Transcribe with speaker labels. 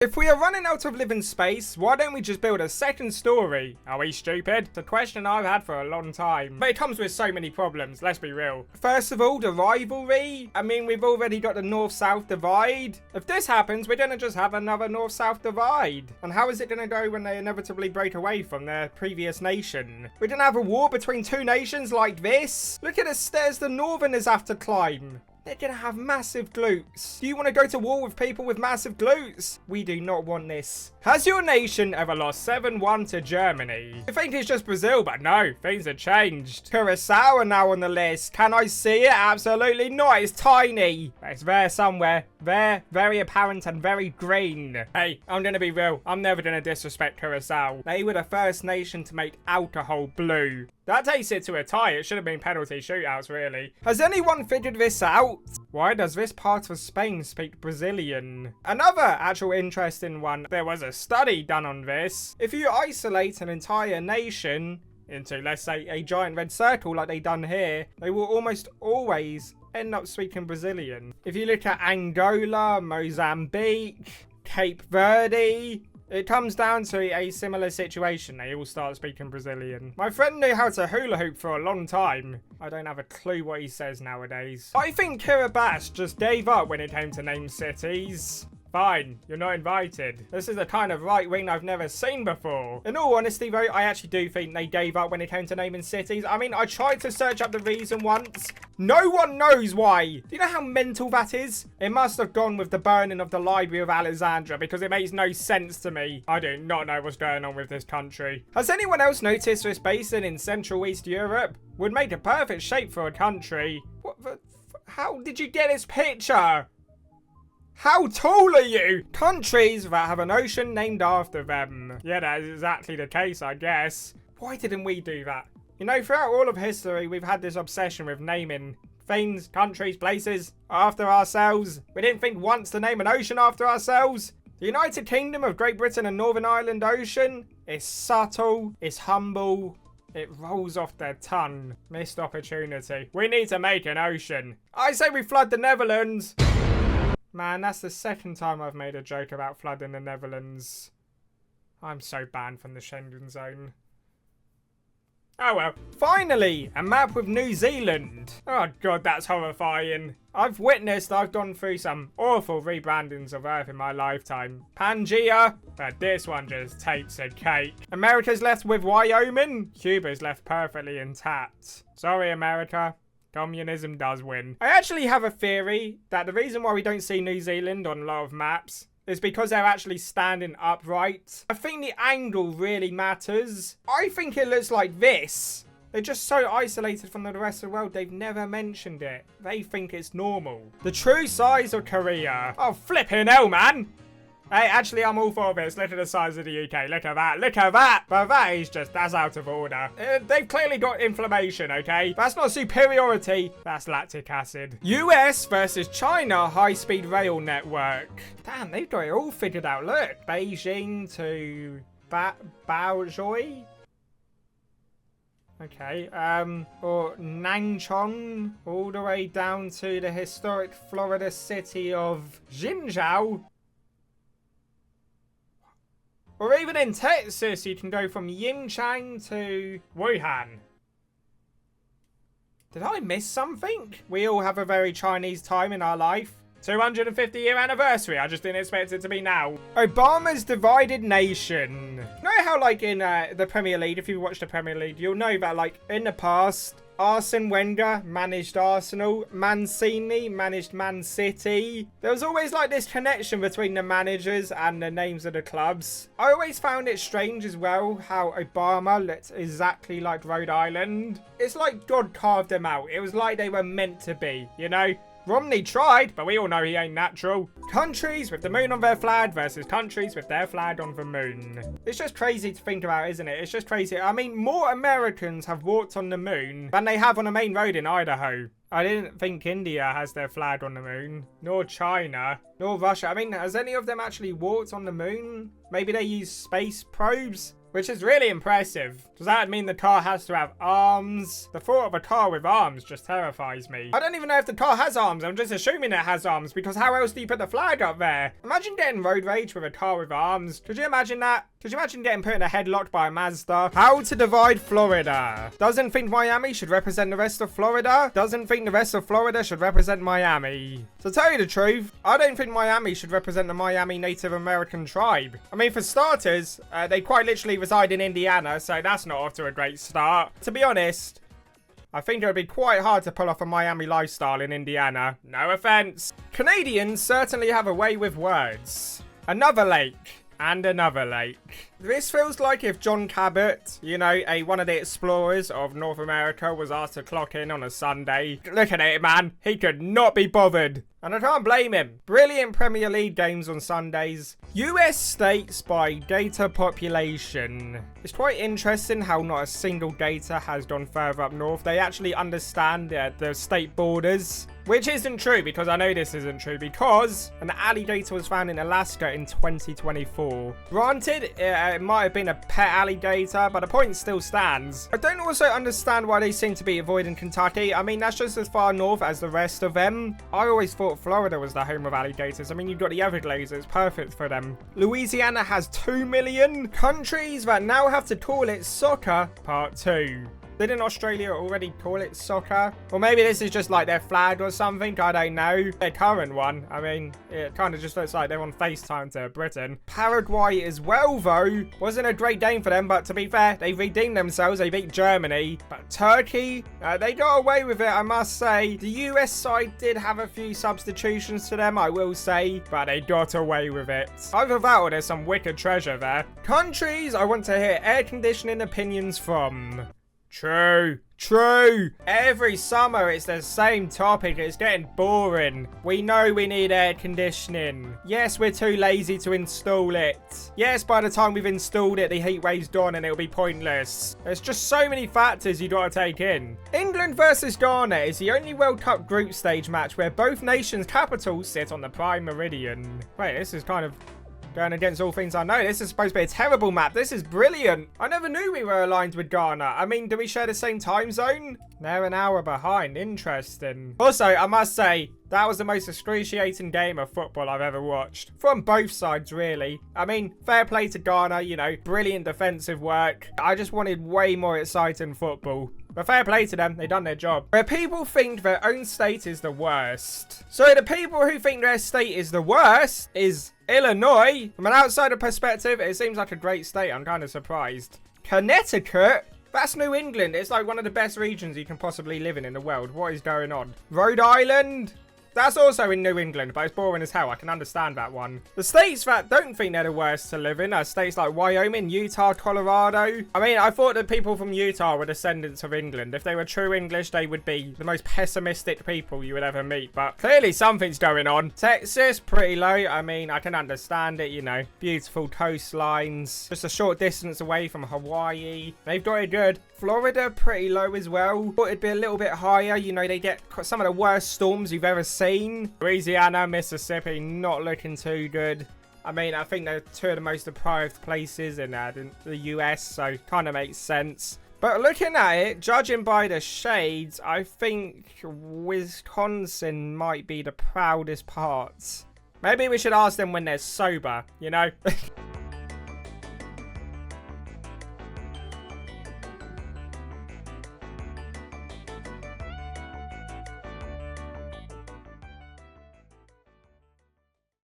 Speaker 1: If we are running out of living space, why don't we just build a second story? Are we stupid? It's a question I've had for a long time. But it comes with so many problems, let's be real. First of all, the rivalry. I mean, we've already got the north-south divide. If this happens, we're gonna just have another north-south divide. And how is it gonna go when they inevitably break away from their previous nation? We're gonna have a war between two nations like this? Look at the stairs the northerners have to climb. They're gonna have massive glutes. Do you want to go to war with people with massive glutes? We do not want this. Has your nation ever lost 7-1 to Germany? I think it's just Brazil, but no, things have changed. Curacao are now on the list. Can I see it? Absolutely not. It's tiny. But it's there somewhere. There, very apparent and very green. Hey, I'm gonna be real. I'm never gonna disrespect Curacao. They were the first nation to make alcohol blue. That takes it to a tie. It should have been penalty shootouts, really. Has anyone figured this out? Why does this part of Spain speak Brazilian? Another actual interesting one. There was a study done on this. If you isolate an entire nation into, let's say, a giant red circle like they done here, they will almost always end up speaking Brazilian. If you look at Angola, Mozambique, Cape Verde, it comes down to a similar situation. They all start speaking Brazilian. My friend knew how to hula hoop for a long time. I don't have a clue what he says nowadays. I think Kiribati just gave up when it came to name cities. Fine, you're not invited. This is the kind of right wing I've never seen before. In all honesty though, I actually do think they gave up when it came to naming cities. I mean, I tried to search up the reason once. No one knows why. Do you know how mental that is? It must have gone with the burning of the Library of Alexandria because it makes no sense to me. I do not know what's going on with this country. Has anyone else noticed this basin in Central East Europe? Would make a perfect shape for a country. What the? How did you get this picture? How tall are you? Countries that have an ocean named after them. Yeah, that is exactly the case, I guess. Why didn't we do that? You know, throughout all of history, we've had this obsession with naming things, countries, places after ourselves. We didn't think once to name an ocean after ourselves. The United Kingdom of Great Britain and Northern Ireland Ocean is subtle, it's humble, it rolls off their tongue. Missed opportunity. We need to make an ocean. I say we flood the Netherlands. Man, that's the second time I've made a joke about flooding the Netherlands. I'm so banned from the Schengen zone. Oh well. Finally, a map with New Zealand. Oh god, that's horrifying. I've gone through some awful rebrandings of Earth in my lifetime. Pangea, but this one just takes a cake. America's left with Wyoming. Cuba's left perfectly intact. Sorry, America. Communism does win. I actually have a theory that the reason why we don't see New Zealand on a lot of maps is because they're actually standing upright. I think the angle really matters. I think it looks like this. They're just so isolated from the rest of the world, they've never mentioned it. They think it's normal. The true size of Korea. Oh, flipping hell, man. Hey, actually, I'm all for this. Look at the size of the UK. Look at that. Look at that. But that is just, that's out of order. They've clearly got inflammation, okay? That's not superiority. That's lactic acid. US versus China high-speed rail network. Damn, they've got it all figured out. Look. Beijing to Baozhou. Okay, or Nangchong, all the way down to the historic Florida city of Jinzhou. Or even in Texas, you can go from Yinchang to Wuhan. Did I miss something? We all have a very Chinese time in our life. 250-year anniversary. I just didn't expect it to be now. Obama's divided nation. You know how, like, in the Premier League, if you watch the Premier League, you'll know that, like, in the past, Arsene Wenger managed Arsenal, Mancini managed Man City. There was always like this connection between the managers and the names of the clubs. I always found it strange as well how Obama looks exactly like Rhode Island. It's like God carved them out. It was like they were meant to be, you know? Romney tried, but we all know he ain't natural. Countries with the moon on their flag versus countries with their flag on the moon. It's just crazy to think about, isn't it? It's just crazy. I mean, more Americans have walked on the moon than they have on a main road in Idaho. I didn't think India has their flag on the moon, nor China, nor Russia. I mean, has any of them actually walked on the moon? Maybe they use space probes? which is really impressive. Does that mean the car has to have arms? The thought of a car with arms just terrifies me. I don't even know if the car has arms. I'm just assuming it has arms because how else do you put the flag up there? Imagine getting road rage with a car with arms. Could you imagine that? Could you imagine getting put in a headlock by a Mazda? How to divide Florida. Doesn't think Miami should represent the rest of Florida. Doesn't think the rest of Florida should represent Miami. To tell you the truth, I don't think Miami should represent the Miami Native American tribe. I mean, for starters, they quite literally reside in Indiana, so that's not off to a great start. To be honest, I think it would be quite hard to pull off a Miami lifestyle in Indiana. No offense. Canadians certainly have a way with words. Another lake. And another lake. This feels like if John Cabot, you know, one of the explorers of North America, was asked to clock in on a Sunday. Look at it, man. He could not be bothered. And I can't blame him. Brilliant Premier League games on Sundays. US states by data population. It's quite interesting how not a single data has gone further up north. They actually understand the state borders. Which isn't true, because I know this isn't true, because an alligator was found in Alaska in 2024. Granted, it might have been a pet alligator, but the point still stands. I don't also understand why they seem to be avoiding Kentucky. I mean, that's just as far north as the rest of them. I always thought Florida was the home of alligators. I mean, you've got the Everglades, it's perfect for them. Louisiana has 2 million countries that now have to call it soccer part 2. Didn't Australia already call it soccer? Or maybe this is just like their flag or something, I don't know. Their current one, I mean, it kind of just looks like they're on FaceTime to Britain. Paraguay as well, though. Wasn't a great game for them, but to be fair, they redeemed themselves. They beat Germany. But Turkey, they got away with it, I must say. The US side did have a few substitutions to them, I will say, but they got away with it. Either that or there's some wicked treasure there. Countries I want to hear air conditioning opinions from. True. Every summer it's the same topic. It's getting boring. We know we need air conditioning. Yes, we're too lazy to install it. Yes, by the time we've installed it, the heat wave's done and it'll be pointless. There's just so many factors you gotta take in. England versus Ghana is the only World Cup group stage match where both nations' capitals sit on the prime meridian. Wait, this is kind of going against all things I know. This is supposed to be a terrible map. This is brilliant. I never knew we were aligned with Ghana. I mean, do we share the same time zone? They're an hour behind. Interesting. Also, I must say, that was the most excruciating game of football I've ever watched. From both sides, really. I mean, fair play to Ghana, you know, brilliant defensive work. I just wanted way more exciting football. But fair play to them, they done their job. Where people think their own state is the worst. So the people who think their state is the worst is Illinois. From an outsider perspective, it seems like a great state. I'm kind of surprised. Connecticut? That's New England. It's like one of the best regions you can possibly live in the world. What is going on? Rhode Island? That's also in New England, but it's boring as hell. I can understand that one. The states that don't think they're the worst to live in are states like Wyoming, Utah, Colorado. I mean, I thought that people from Utah were descendants of England. If they were true English, they would be the most pessimistic people you would ever meet. But clearly something's going on. Texas, pretty low. I mean, I can understand it, you know. Beautiful coastlines. Just a short distance away from Hawaii. They've got it good. Florida, pretty low as well. Thought it'd be a little bit higher. You know, they get some of the worst storms you've ever seen. Louisiana, Mississippi, not looking too good. I mean, I think they're two of the most deprived places in the US, so kind of makes sense. But looking at it, judging by the shades, I think Wisconsin might be the proudest part. Maybe we should ask them when they're sober, you know?